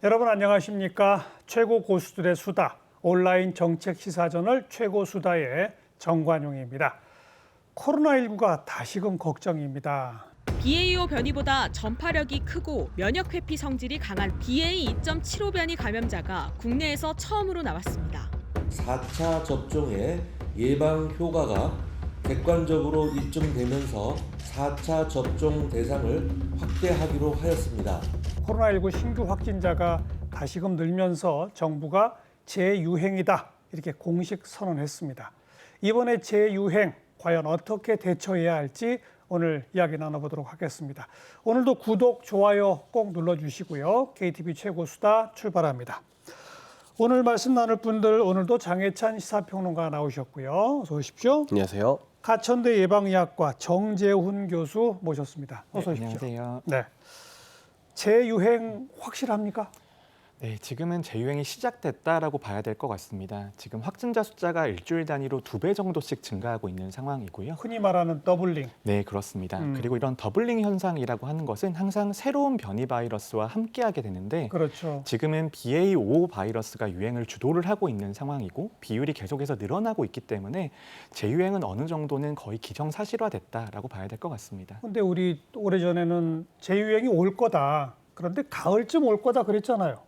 여러분 안녕하십니까? 최고 고수들의 수다, 온라인 정책 시사저널 최고수다의 정관용입니다. 코로나19가 다시금 걱정입니다. BA.5 변이보다 전파력이 크고 면역 회피 성질이 강한 BA.2.75 변이 감염자가 국내에서 처음으로 나왔습니다. 4차 접종의 예방 효과가 객관적으로 입증되면서 4차 접종 대상을 확대하기로 하였습니다. 코로나19 신규 확진자가 다시금 늘면서 정부가 재유행이다 이렇게 공식 선언했습니다. 이번에 재유행 과연 어떻게 대처해야 할지 오늘 이야기 나눠보도록 하겠습니다. 오늘도 구독, 좋아요 꼭 눌러주시고요. KTV 최고수다 출발합니다. 오늘 말씀 나눌 분들 오늘도 장혜찬 시사평론가 나오셨고요. 어서 오십시오. 안녕하세요. 가천대 예방의학과 정재훈 교수 모셨습니다. 어서 오십시오. 안녕하세요. 네. 재유행 확실합니까? 네, 지금은 재유행이 시작됐다라고 봐야 될 것 같습니다. 지금 확진자 숫자가 일주일 단위로 2배 정도씩 증가하고 있는 상황이고요. 흔히 말하는 더블링. 네, 그렇습니다. 그리고 이런 더블링 현상이라고 하는 것은 항상 새로운 변이 바이러스와 함께하게 되는데 그렇죠. 지금은 BA.5 바이러스가 유행을 주도를 하고 있는 상황이고 비율이 계속해서 늘어나고 있기 때문에 재유행은 어느 정도는 거의 기정사실화됐다라고 봐야 될 것 같습니다. 근데 우리 오래전에는 재유행이 올 거다. 그런데 가을쯤 올 거다 그랬잖아요.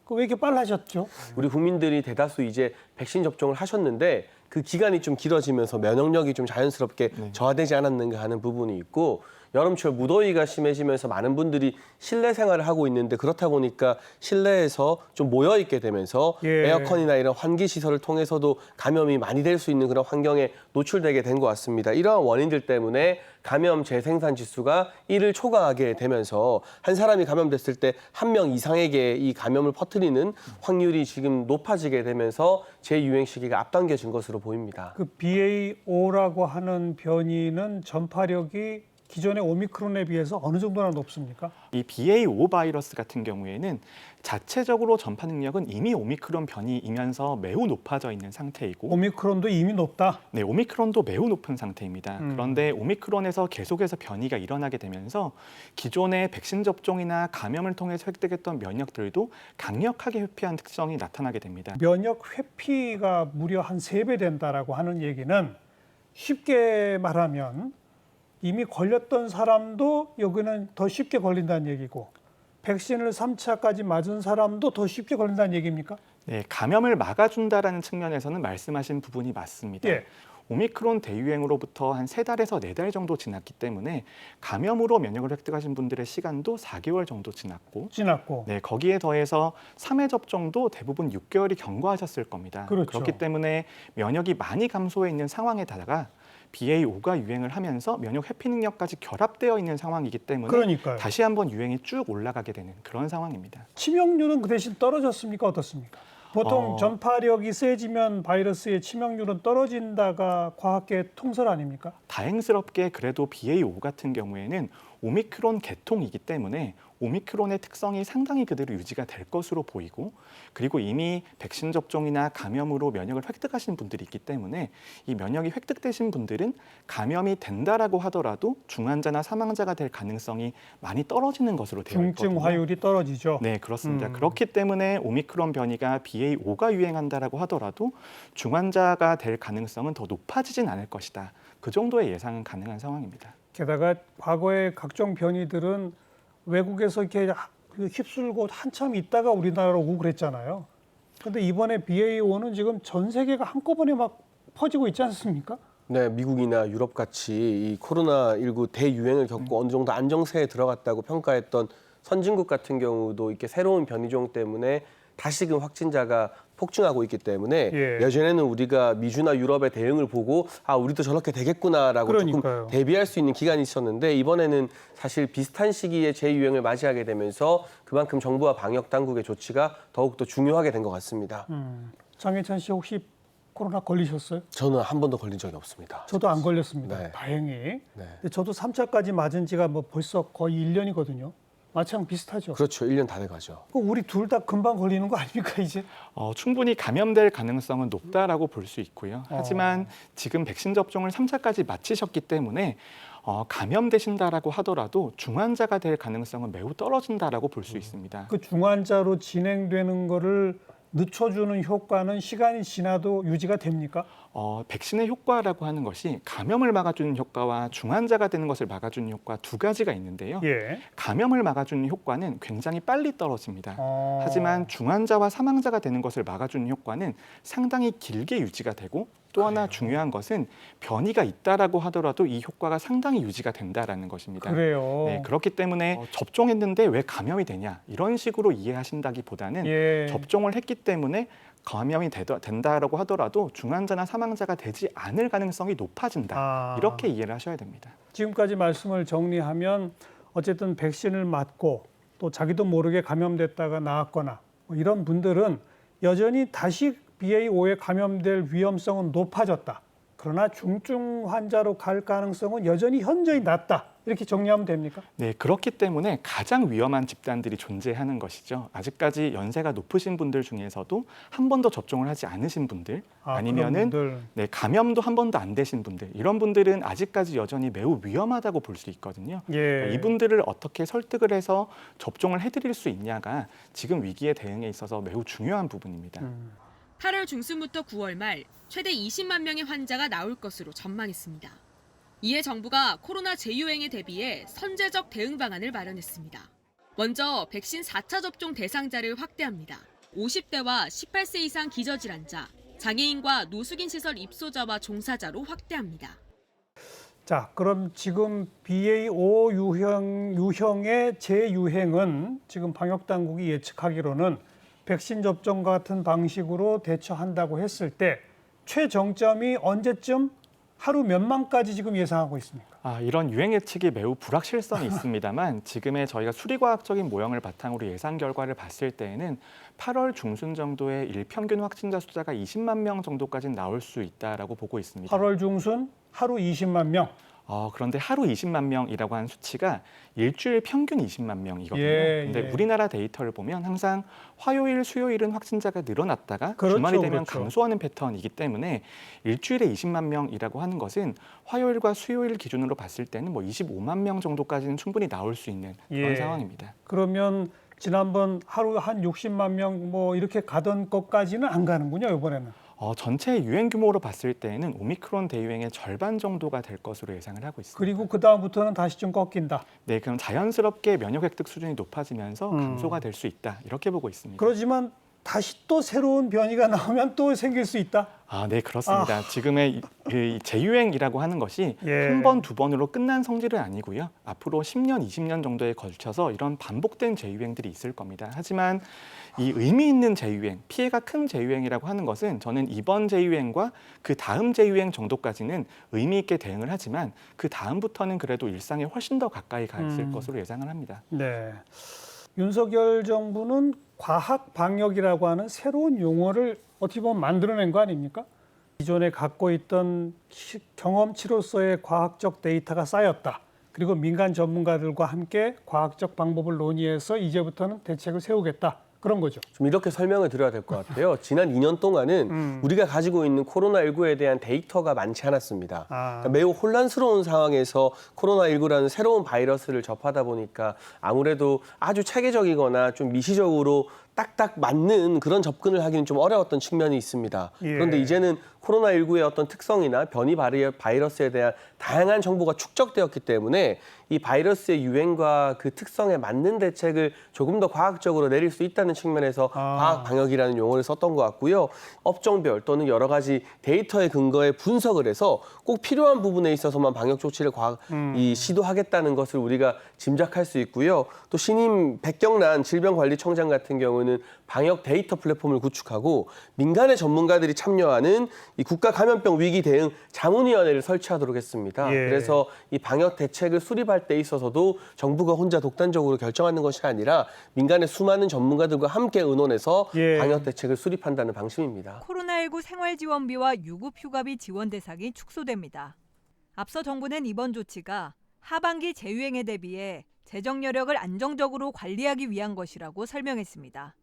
그 왜 이렇게 빨라졌죠? 우리 국민들이 대다수 이제 백신 접종을 하셨는데 그 기간이 좀 길어지면서 면역력이 좀 자연스럽게 저하되지 않았는가 하는 부분이 있고 여름철 무더위가 심해지면서 많은 분들이 실내 생활을 하고 있는데 그렇다 보니까 실내에서 좀 모여 있게 되면서 에어컨이나 이런 환기 시설을 통해서도 감염이 많이 될 수 있는 그런 환경에 노출되게 된 것 같습니다. 이러한 원인들 때문에 감염 재생산 지수가 1을 초과하게 되면서 한 사람이 감염됐을 때 한 명 이상에게 이 감염을 퍼뜨리는 확률이 지금 높아지게 되면서 재유행 시기가 앞당겨진 것으로 보입니다. 그 BA.5라고 하는 변이는 전파력이 기존의 오미크론에 비해서 어느 정도나 높습니까? 이 BA.5 바이러스 같은 경우에는 자체적으로 전파 능력은 이미 오미크론 변이이면서 매우 높아져 있는 상태이고 오미크론도 이미 높다? 네, 오미크론도 매우 높은 상태입니다. 그런데 오미크론에서 계속해서 변이가 일어나게 되면서 기존의 백신 접종이나 감염을 통해서 획득했던 면역들도 강력하게 회피한 특성이 나타나게 됩니다. 면역 회피가 무려 한 3배 된다라고 하는 얘기는 쉽게 말하면 이미 걸렸던 사람도 여기는 더 쉽게 걸린다는 얘기고 백신을 3차까지 맞은 사람도 더 쉽게 걸린다는 얘기입니까? 네, 감염을 막아준다라는 측면에서는 말씀하신 부분이 맞습니다. 예. 오미크론 대유행으로부터 한 3달에서 4달 정도 지났기 때문에 감염으로 면역을 획득하신 분들의 시간도 4개월 정도 지났고 네, 거기에 더해서 3회 접종도 대부분 6개월이 경과하셨을 겁니다. 그렇죠. 그렇기 때문에 면역이 많이 감소해 있는 상황에다가 BA.5가 유행을 하면서 면역 회피 능력까지 결합되어 있는 상황이기 때문에 그러니까요. 다시 한번 유행이 쭉 올라가게 되는 그런 상황입니다. 치명률은 그 대신 떨어졌습니까? 어떻습니까? 보통 전파력이 세지면 바이러스의 치명률은 떨어진다가 과학계 통설 아닙니까? 다행스럽게 그래도 BA.5 같은 경우에는 오미크론 계통이기 때문에 오미크론의 특성이 상당히 그대로 유지가 될 것으로 보이고 그리고 이미 백신 접종이나 감염으로 면역을 획득하신 분들이 있기 때문에 이 면역이 획득되신 분들은 감염이 된다라고 하더라도 중환자나 사망자가 될 가능성이 많이 떨어지는 것으로 되어 있거든요. 중증화율이 떨어지죠. 네, 그렇습니다. 그렇기 때문에 오미크론 변이가 BA.5가 유행한다라고 하더라도 중환자가 될 가능성은 더 높아지진 않을 것이다. 그 정도의 예상은 가능한 상황입니다. 게다가 과거의 각종 변이들은 외국에서 이렇게 휩쓸고 한참 있다가 우리나라로 오고 그랬잖아요. 그런데 이번에 BA.5는 지금 전 세계가 한꺼번에 막 퍼지고 있지 않습니까? 네, 미국이나 유럽 같이 이 코로나19 대유행을 겪고 어느 정도 안정세에 들어갔다고 평가했던 선진국 같은 경우도 이렇게 새로운 변이종 때문에 다시금 확진자가 폭증하고 있기 때문에 예전에는 우리가 미주나 유럽의 대응을 보고 우리도 저렇게 되겠구나라고 조금 대비할 수 있는 기간이 있었는데 이번에는 사실 비슷한 시기에 재유행을 맞이하게 되면서 그만큼 정부와 방역 당국의 조치가 더욱더 중요하게 된 것 같습니다. 장혜찬 씨 혹시 코로나 걸리셨어요? 저는 한 번도 걸린 적이 없습니다. 저도 안 걸렸습니다. 네. 다행히. 네. 근데 저도 3차까지 맞은 지가 뭐 벌써 거의 1년이거든요. 마찬가지 비슷하죠. 그렇죠. 1년 다 돼가죠. 우리 둘 다 금방 걸리는 거 아닙니까 이제? 충분히 감염될 가능성은 높다라고 볼 수 있고요. 하지만 지금 백신 접종을 3차까지 마치셨기 때문에 감염되신다라고 하더라도 중환자가 될 가능성은 매우 떨어진다라고 볼 수 있습니다. 그 중환자로 진행되는 거를 늦춰주는 효과는 시간이 지나도 유지가 됩니까? 백신의 효과라고 하는 것이 감염을 막아주는 효과와 중환자가 되는 것을 막아주는 효과 두 가지가 있는데요. 예. 감염을 막아주는 효과는 굉장히 빨리 떨어집니다. 어. 하지만 중환자와 사망자가 되는 것을 막아주는 효과는 상당히 길게 유지가 되고 또 하나 중요한 것은 변이가 있다라고 하더라도 이 효과가 상당히 유지가 된다라는 것입니다. 그래요. 네, 그렇기 때문에 접종했는데 왜 감염이 되냐 이런 식으로 이해하신다기보다는 예. 접종을 했기 때문에 감염이 된다라고 하더라도 중환자나 사망자가 되지 않을 가능성이 높아진다. 이렇게 이해를 하셔야 됩니다. 지금까지 말씀을 정리하면 어쨌든 백신을 맞고 또 자기도 모르게 감염됐다가 나았거나 뭐 이런 분들은 여전히 다시 BA.5에 감염될 위험성은 높아졌다. 그러나 중증 환자로 갈 가능성은 여전히 현저히 낮다. 이렇게 정리하면 됩니까? 네, 그렇기 때문에 가장 위험한 집단들이 존재하는 것이죠. 아직까지 연세가 높으신 분들 중에서도 한 번도 접종을 하지 않으신 분들, 아니면은 네, 감염도 한 번도 안 되신 분들, 이런 분들은 아직까지 여전히 매우 위험하다고 볼 수 있거든요. 예. 이분들을 어떻게 설득을 해서 접종을 해드릴 수 있냐가 지금 위기의 대응에 있어서 매우 중요한 부분입니다. 8월 중순부터 9월 말 최대 20만 명의 환자가 나올 것으로 전망했습니다. 이에 정부가 코로나 재유행에 대비해 선제적 대응 방안을 마련했습니다. 먼저 백신 4차 접종 대상자를 확대합니다. 50대와 18세 이상 기저질환자, 장애인과 노숙인 시설 입소자와 종사자로 확대합니다. 자, 그럼 지금 BA.5 유형의 재유행은 지금 방역당국이 예측하기로는 백신 접종 같은 방식으로 대처한다고 했을 때 최정점이 언제쯤 하루 몇만까지 지금 예상하고 있습니까? 이런 유행 예측이 매우 불확실성이 있습니다만 지금의 저희가 수리과학적인 모형을 바탕으로 예상 결과를 봤을 때에는 8월 중순 정도의 일평균 확진자 숫자가 20만 명 정도까지 나올 수 있다라고 보고 있습니다. 8월 중순 하루 20만 명. 그런데 하루 20만 명이라고 하는 수치가 일주일 평균 20만 명이거든요. 근데 예. 우리나라 데이터를 보면 항상 화요일, 수요일은 확진자가 늘어났다가 그렇죠, 주말이 되면 그렇죠. 감소하는 패턴이기 때문에 일주일에 20만 명이라고 하는 것은 화요일과 수요일 기준으로 봤을 때는 뭐 25만 명 정도까지는 충분히 나올 수 있는 그런 예. 상황입니다. 그러면 지난번 하루 한 60만 명 뭐 이렇게 가던 것까지는 안 가는군요, 이번에는. 전체 유행 규모로 봤을 때는 오미크론 대유행의 절반 정도가 될 것으로 예상을 하고 있습니다. 그리고 그 다음부터는 다시 좀 꺾인다. 네, 그럼 자연스럽게 면역 획득 수준이 높아지면서 감소가 될 수 있다. 이렇게 보고 있습니다. 그러지만 다시 또 새로운 변이가 나오면 또 생길 수 있다. 네, 그렇습니다. 지금의 이 재유행이라고 하는 것이 예. 한 번, 두 번으로 끝난 성질은 아니고요. 앞으로 10년, 20년 정도에 걸쳐서 이런 반복된 재유행들이 있을 겁니다. 하지만 이 의미 있는 재유행, 피해가 큰 재유행이라고 하는 것은 저는 이번 재유행과 그 다음 재유행 정도까지는 의미 있게 대응을 하지만 그 다음부터는 그래도 일상에 훨씬 더 가까이 가 있을 것으로 예상을 합니다. 네. 윤석열 정부는 과학 방역이라고 하는 새로운 용어를 어떻게 보면 만들어낸 거 아닙니까? 기존에 갖고 있던 경험치로서의 과학적 데이터가 쌓였다. 그리고 민간 전문가들과 함께 과학적 방법을 논의해서 이제부터는 대책을 세우겠다. 그런 거죠. 좀 이렇게 설명을 드려야 될 것 같아요. 지난 2년 동안은 우리가 가지고 있는 코로나19에 대한 데이터가 많지 않았습니다. 그러니까 매우 혼란스러운 상황에서 코로나19라는 새로운 바이러스를 접하다 보니까 아무래도 아주 체계적이거나 좀 미시적으로 딱딱 맞는 그런 접근을 하기는 좀 어려웠던 측면이 있습니다. 예. 그런데 이제는 코로나19의 어떤 특성이나 변이 바이러스에 대한 다양한 정보가 축적되었기 때문에 이 바이러스의 유행과 그 특성에 맞는 대책을 조금 더 과학적으로 내릴 수 있다는 측면에서 과학 방역이라는 용어를 썼던 것 같고요. 업종별 또는 여러 가지 데이터의 근거에 분석을 해서 꼭 필요한 부분에 있어서만 방역 조치를 시도하겠다는 것을 우리가 짐작할 수 있고요. 또 신임 백경란 질병관리청장 같은 경우는 방역 데이터 플랫폼을 구축하고 민간의 전문가들이 참여하는 이 국가감염병 위기 대응 자문위원회를 설치하도록 했습니다. 예. 그래서 이 방역 대책을 수립할 때 있어서도 정부가 혼자 독단적으로 결정하는 것이 아니라 민간의 수많은 전문가들과 함께 의논해서 예. 방역 대책을 수립한다는 방침입니다. 코로나19 생활지원비와 유급휴가비 지원 대상이 축소됩니다. 앞서 정부는 이번 조치가 하반기 재유행에 대비해 재정 여력을 안정적으로 관리하기 위한 것이라고 설명했습니다.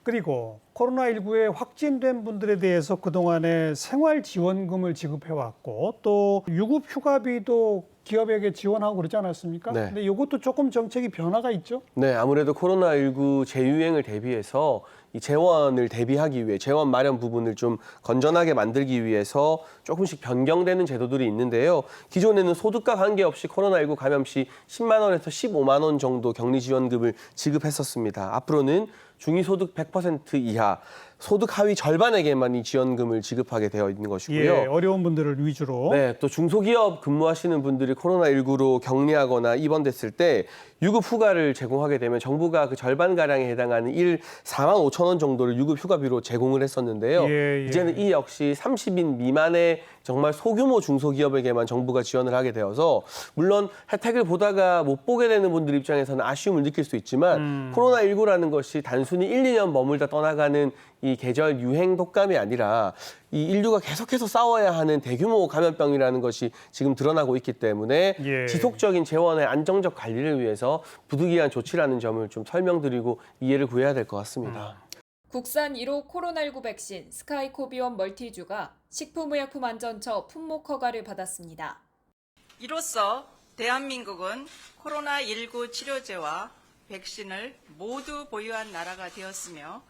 그리고 코로나19에 확진된 분들에 대해서 그동안에 생활지원금을 지급해왔고 또 유급휴가비도 기업에게 지원하고 그러지 않았습니까? 네. 근데 이것도 조금 정책이 변화가 있죠? 네, 아무래도 코로나19 재유행을 대비해서 이 재원을 대비하기 위해 재원 마련 부분을 좀 건전하게 만들기 위해서 조금씩 변경되는 제도들이 있는데요. 기존에는 소득과 관계없이 코로나19 감염 시 10만 원에서 15만 원 정도 격리 지원금을 지급했었습니다. 앞으로는 중위소득 100% 이하, 소득 하위 절반에게만 이 지원금을 지급하게 되어 있는 것이고요. 예, 어려운 분들을 위주로. 네, 또 중소기업 근무하시는 분들이 코로나19로 격리하거나 입원됐을 때 유급 휴가를 제공하게 되면 정부가 그 절반가량에 해당하는 4만 5천 원 정도를 유급 휴가비로 제공을 했었는데요. 예, 예. 이제는 이 역시 30인 미만의 정말 소규모 중소기업에게만 정부가 지원을 하게 되어서 물론 혜택을 보다가 못 보게 되는 분들 입장에서는 아쉬움을 느낄 수 있지만 코로나19라는 것이 단순히 1, 2년 머물다 떠나가는 이 계절 유행 독감이 아니라 이 인류가 계속해서 싸워야 하는 대규모 감염병이라는 것이 지금 드러나고 있기 때문에 예. 지속적인 재원의 안정적 관리를 위해서 부득이한 조치라는 점을 좀 설명드리고 이해를 구해야 될 것 같습니다. 국산 1호 코로나19 백신 스카이코비원 멀티주가 식품의약품안전처 품목 허가를 받았습니다. 이로써 대한민국은 코로나19 치료제와 백신을 모두 보유한 나라가 되었으며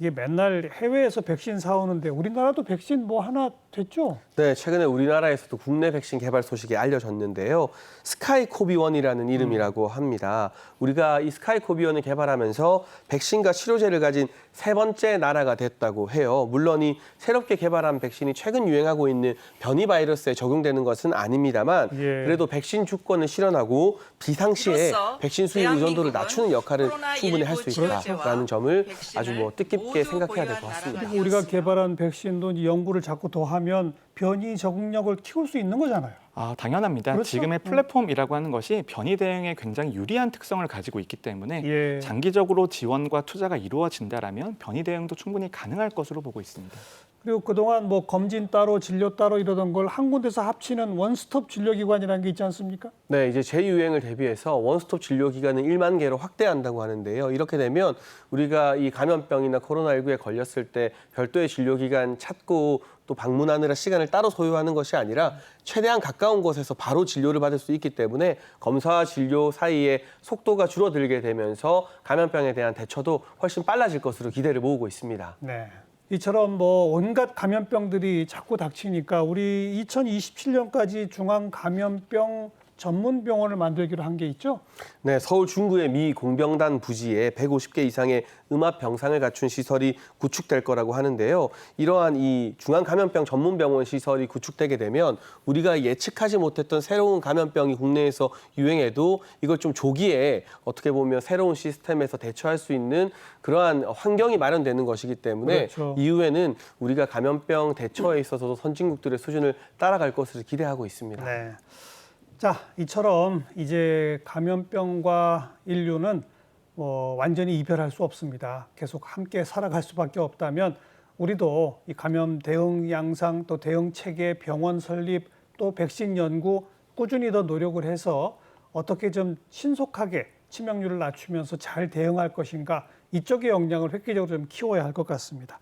이게 맨날 해외에서 백신 사오는데 우리나라도 백신 뭐 하나 됐죠? 네, 최근에 우리나라에서도 국내 백신 개발 소식이 알려졌는데요. 스카이코비원이라는 이름이라고 합니다. 우리가 이 스카이코비원을 개발하면서 백신과 치료제를 가진 세 번째 나라가 됐다고 해요. 물론 이 새롭게 개발한 백신이 최근 유행하고 있는 변이 바이러스에 적용되는 것은 아닙니다만 예. 그래도 백신 주권을 실현하고 비상시에 이로써 백신 수입 의존도를 대한민국은 낮추는 역할을 코로나19 충분히 할 수 치료제와 있다라는 점을 백신을 아주 뜻깊게 모두 생각해야 될 것 보유한 같습니다. 나라가 우리가 되었으며 개발한 백신도 이제 연구를 자꾸 더 하면 변이 적응력을 키울 수 있는 거잖아요. 당연합니다. 그렇죠? 지금의 플랫폼이라고 하는 것이 변이 대응에 굉장히 유리한 특성을 가지고 있기 때문에 예. 장기적으로 지원과 투자가 이루어진다라면 변이 대응도 충분히 가능할 것으로 보고 있습니다. 그리고 그동안 뭐 검진 따로 진료 따로 이러던 걸 한 군데서 합치는 원스톱 진료기관이라는 게 있지 않습니까? 네, 이제 재유행을 대비해서 원스톱 진료 기간을 1만 개로 확대한다고 하는데요. 이렇게 되면 우리가 이 감염병이나 코로나19에 걸렸을 때 별도의 진료 기간 찾고 또 방문하느라 시간을 따로 소요하는 것이 아니라 최대한 가까운 곳에서 바로 진료를 받을 수 있기 때문에 검사와 진료 사이에 속도가 줄어들게 되면서 감염병에 대한 대처도 훨씬 빨라질 것으로 기대를 모으고 있습니다. 네. 이처럼 뭐 온갖 감염병들이 자꾸 닥치니까 우리 2027년까지 중앙 감염병 전문 병원을 만들기로 한 게 있죠? 네, 서울 중구의 미 공병단 부지에 150개 이상의 음압 병상을 갖춘 시설이 구축될 거라고 하는데요. 이러한 이 중앙 감염병 전문 병원 시설이 구축되게 되면 우리가 예측하지 못했던 새로운 감염병이 국내에서 유행해도 이걸 좀 조기에 어떻게 보면 새로운 시스템에서 대처할 수 있는 그러한 환경이 마련되는 것이기 때문에 그렇죠. 이후에는 우리가 감염병 대처에 있어서도 선진국들의 수준을 따라갈 것을 기대하고 있습니다. 네. 자, 이처럼 이제 감염병과 인류는 완전히 이별할 수 없습니다. 계속 함께 살아갈 수밖에 없다면 우리도 이 감염 대응 양상 또 대응 체계, 병원 설립 또 백신 연구 꾸준히 더 노력을 해서 어떻게 좀 신속하게 치명률을 낮추면서 잘 대응할 것인가 이쪽의 역량을 획기적으로 좀 키워야 할 것 같습니다.